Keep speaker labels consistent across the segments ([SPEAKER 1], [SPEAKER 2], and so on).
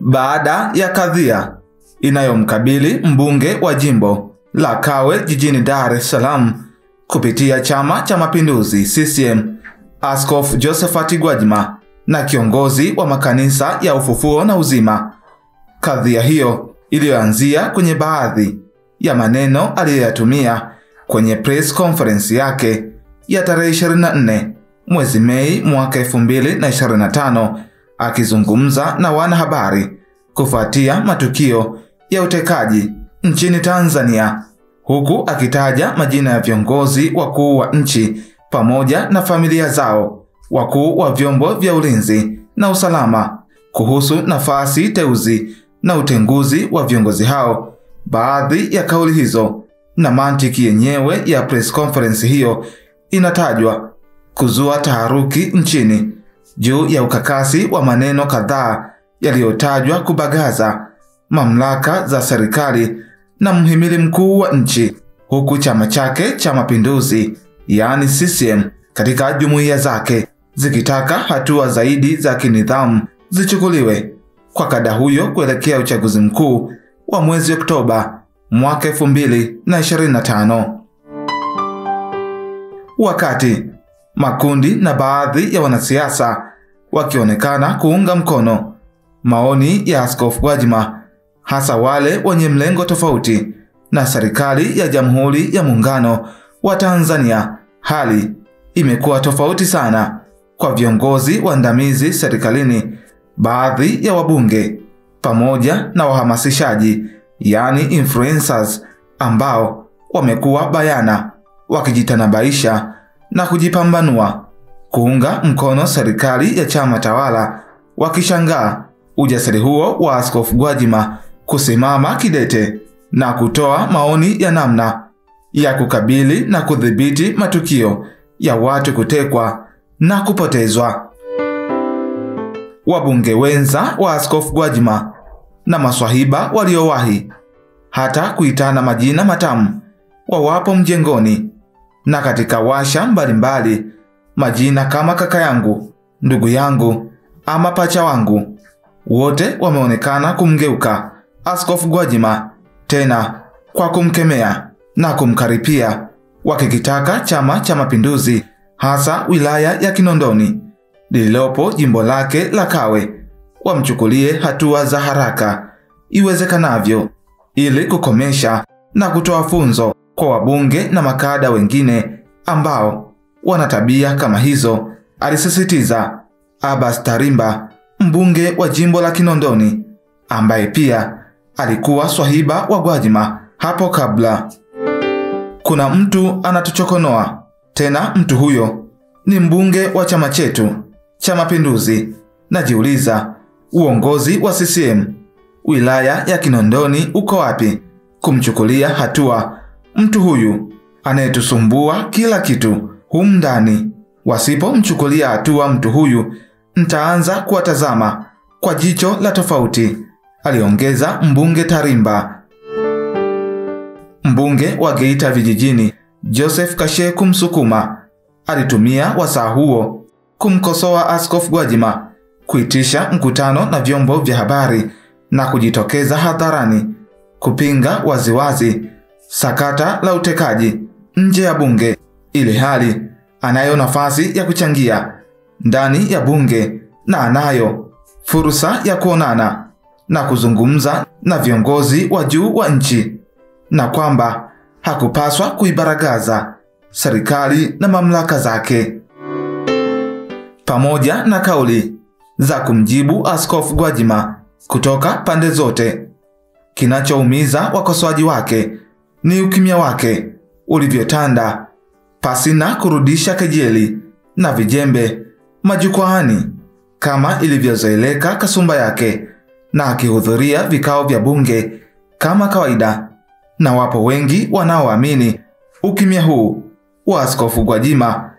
[SPEAKER 1] baada ya kadhia inayomkabili mbunge wa jimbo la Kawe jijini Dar es Salaam kupitia Chama cha Mapinduzi CCM, Askofu Josephat Gwajima na kiongozi wa makanisa ya Ufufuo na Uzima. Kadhia hiyo iliyoanzia kwenye baadhi ya maneno aliyoyatumia kwenye press conference yake ya tarehe 24 mwezi Mei mwaka 2025 akizungumza na wanahabari kufuatia matukio ya utekaji nchini Tanzania, huku akitaja majina ya viongozi wakuu wa nchi pamoja na familia zao, wakuu wa vyombo vya ulinzi na usalama, kuhusu nafasi teuzi na utenguzi wa viongozi hao. Baadhi ya kauli hizo na mantiki yenyewe ya press conference hiyo inatajwa kuzua taharuki nchini juu ya ukakasi wa maneno kadhaa yaliyotajwa kubagaza mamlaka za serikali na mhimili mkuu wa nchi, huku chama chake cha Mapinduzi yaani CCM katika jumuiya zake zikitaka hatua zaidi za kinidhamu zichukuliwe kwa kada huyo kuelekea uchaguzi mkuu wa mwezi Oktoba mwaka 2025. Wakati makundi na baadhi ya wanasiasa wakionekana kuunga mkono maoni ya Askofu Gwajima, hasa wale wenye mlengo tofauti na serikali ya Jamhuri ya Muungano wa Tanzania, hali imekuwa tofauti sana kwa viongozi waandamizi serikalini, baadhi ya wabunge pamoja na wahamasishaji yani influencers ambao wamekuwa bayana wakijitanabaisha na kujipambanua kuunga mkono serikali ya chama tawala, wakishangaa ujasiri huo wa Askofu Gwajima kusimama kidete na kutoa maoni ya namna ya kukabili na kudhibiti matukio ya watu kutekwa na kupotezwa. Wabunge wenza wa Askofu Gwajima na maswahiba waliowahi hata kuitana majina matamu wawapo mjengoni na katika washa mbalimbali, majina kama kaka yangu, ndugu yangu ama pacha wangu, wote wameonekana kumgeuka Askofu Gwajima, tena kwa kumkemea na kumkaripia, wakikitaka Chama cha Mapinduzi hasa wilaya ya Kinondoni lililopo jimbo lake la Kawe wamchukulie hatua za haraka iwezekanavyo ili kukomesha na kutoa funzo kwa wabunge na makada wengine ambao wana tabia kama hizo, alisisitiza Abbas Tarimba, mbunge wa jimbo la Kinondoni ambaye pia alikuwa swahiba wa Gwajima hapo kabla. Kuna mtu anatuchokonoa, tena mtu huyo ni mbunge wa chama chetu cha Mapinduzi. Najiuliza, uongozi wa CCM wilaya ya Kinondoni uko wapi kumchukulia hatua mtu huyu anayetusumbua kila kitu humu ndani? Wasipomchukulia hatua mtu huyu, nitaanza kuwatazama kwa jicho la tofauti, aliongeza mbunge Tarimba. Mbunge wa Geita Vijijini Joseph Kasheku Msukuma alitumia wasaa huo kumkosoa Askofu Gwajima, kuitisha mkutano na vyombo vya habari na kujitokeza hadharani kupinga waziwazi sakata la utekaji nje ya bunge, ili hali anayo nafasi ya kuchangia ndani ya bunge na anayo fursa ya kuonana na kuzungumza na viongozi wa juu wa nchi, na kwamba hakupaswa kuibaragaza serikali na mamlaka zake. Pamoja na kauli za kumjibu Askofu Gwajima kutoka pande zote, kinachoumiza wakosoaji wake ni ukimya wake ulivyotanda pasina kurudisha kejeli na vijembe majukwaani kama ilivyozoeleka kasumba yake, na akihudhuria vikao vya bunge kama kawaida. Na wapo wengi wanaoamini ukimya huu wa Askofu Gwajima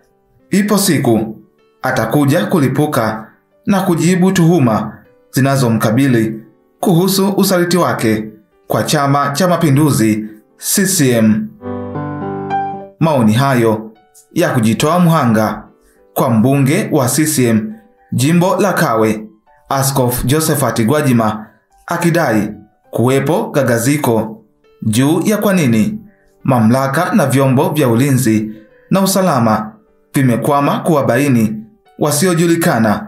[SPEAKER 1] ipo siku atakuja kulipuka na kujibu tuhuma zinazomkabili kuhusu usaliti wake kwa Chama cha Mapinduzi CCM. Maoni hayo ya kujitoa mhanga kwa mbunge wa CCM jimbo la Kawe Askofu Josephat Gwajima akidai kuwepo gagaziko juu ya kwa nini mamlaka na vyombo vya ulinzi na usalama vimekwama kuwabaini wasiojulikana,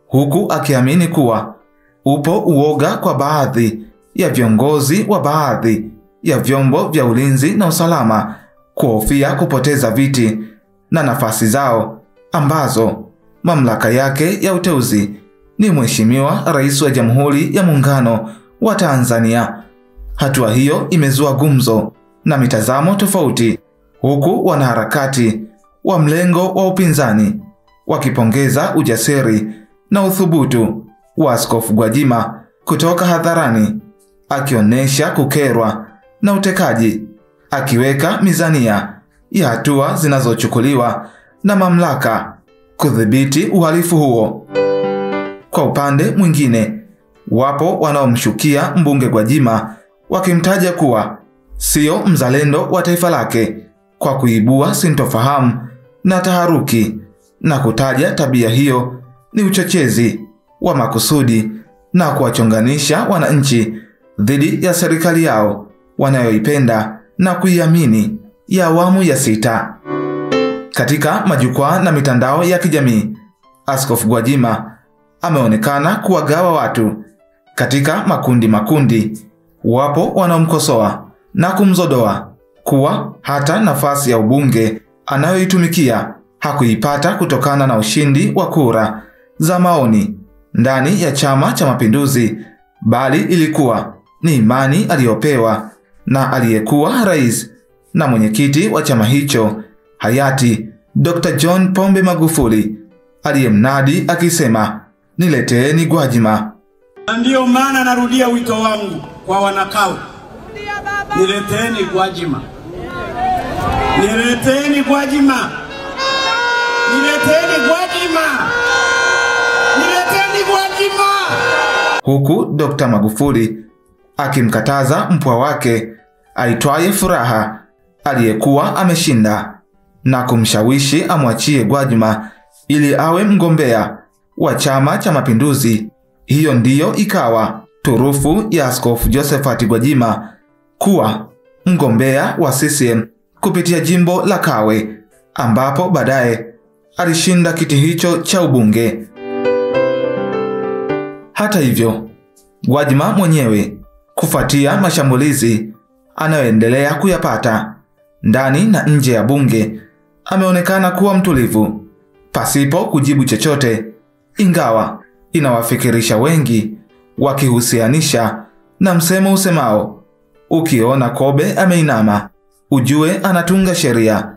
[SPEAKER 1] huku akiamini kuwa upo uoga kwa baadhi ya viongozi wa baadhi ya vyombo vya ulinzi na usalama kuhofia kupoteza viti na nafasi zao ambazo mamlaka yake ya uteuzi ni Mheshimiwa Rais wa Jamhuri ya Muungano wa Tanzania. Hatua hiyo imezua gumzo na mitazamo tofauti, huku wanaharakati wa mlengo wa upinzani wakipongeza ujasiri na uthubutu wa Askofu Gwajima kutoka hadharani akionyesha kukerwa na utekaji, akiweka mizania ya hatua zinazochukuliwa na mamlaka kudhibiti uhalifu huo. Kwa upande mwingine, wapo wanaomshukia mbunge Gwajima wakimtaja kuwa sio mzalendo wa taifa lake kwa kuibua sintofahamu na taharuki, na kutaja tabia hiyo ni uchochezi wa makusudi na kuwachonganisha wananchi dhidi ya serikali yao wanayoipenda na kuiamini ya awamu ya 6. Katika majukwaa na mitandao ya kijamii, Askofu Gwajima ameonekana kuwagawa watu katika makundi. Wapo wanaomkosoa na kumzodoa kuwa hata nafasi ya ubunge anayoitumikia hakuipata kutokana na ushindi wa kura za maoni ndani ya Chama cha Mapinduzi, bali ilikuwa ni imani aliyopewa na aliyekuwa rais na mwenyekiti wa chama hicho hayati Dr. John Pombe Magufuli, aliyemnadi akisema, "Nileteeni Gwajima."
[SPEAKER 2] Ndiyo maana narudia wito wangu kwa wanakawe. Nileteeni Gwajima. Nileteeni Gwajima. Nileteeni Gwajima. Nileteeni Gwajima.
[SPEAKER 1] Huku Dr. Magufuli akimkataza mpwa wake aitwaye Furaha aliyekuwa ameshinda na kumshawishi amwachie Gwajima ili awe mgombea wa Chama cha Mapinduzi. Hiyo ndiyo ikawa turufu ya Askofu Josephat Gwajima kuwa mgombea wa CCM kupitia jimbo la Kawe, ambapo baadaye alishinda kiti hicho cha ubunge. Hata hivyo, Gwajima mwenyewe, kufuatia mashambulizi anayoendelea kuyapata ndani na nje ya bunge, ameonekana kuwa mtulivu pasipo kujibu chochote, ingawa inawafikirisha wengi wakihusianisha na msemo usemao, ukiona kobe ameinama ujue anatunga sheria.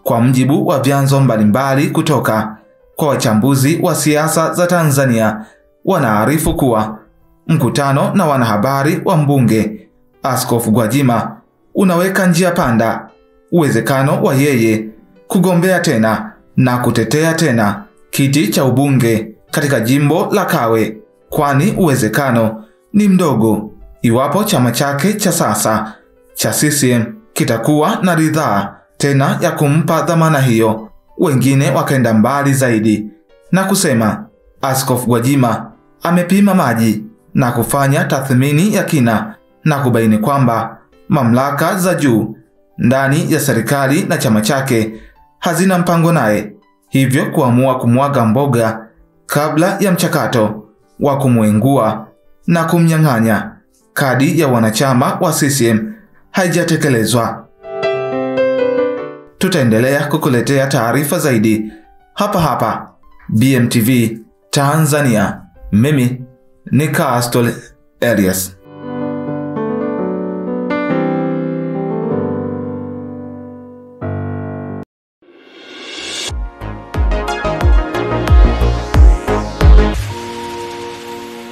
[SPEAKER 1] Kwa mjibu wa vyanzo mbalimbali kutoka kwa wachambuzi wa siasa za Tanzania, wanaarifu kuwa mkutano na wanahabari wa mbunge Askofu Gwajima unaweka njia panda uwezekano wa yeye kugombea tena na kutetea tena kiti cha ubunge katika jimbo la Kawe, kwani uwezekano ni mdogo iwapo chama chake cha sasa cha CCM kitakuwa na ridhaa tena ya kumpa dhamana hiyo. Wengine wakaenda mbali zaidi na kusema Askofu Gwajima amepima maji na kufanya tathmini ya kina na kubaini kwamba mamlaka za juu ndani ya serikali na chama chake hazina mpango naye, hivyo kuamua kumwaga mboga kabla ya mchakato wa kumwengua na kumnyang'anya kadi ya wanachama wa CCM haijatekelezwa. Tutaendelea kukuletea taarifa zaidi hapa BMTV Tanzania. Mimi ni Castle Elias.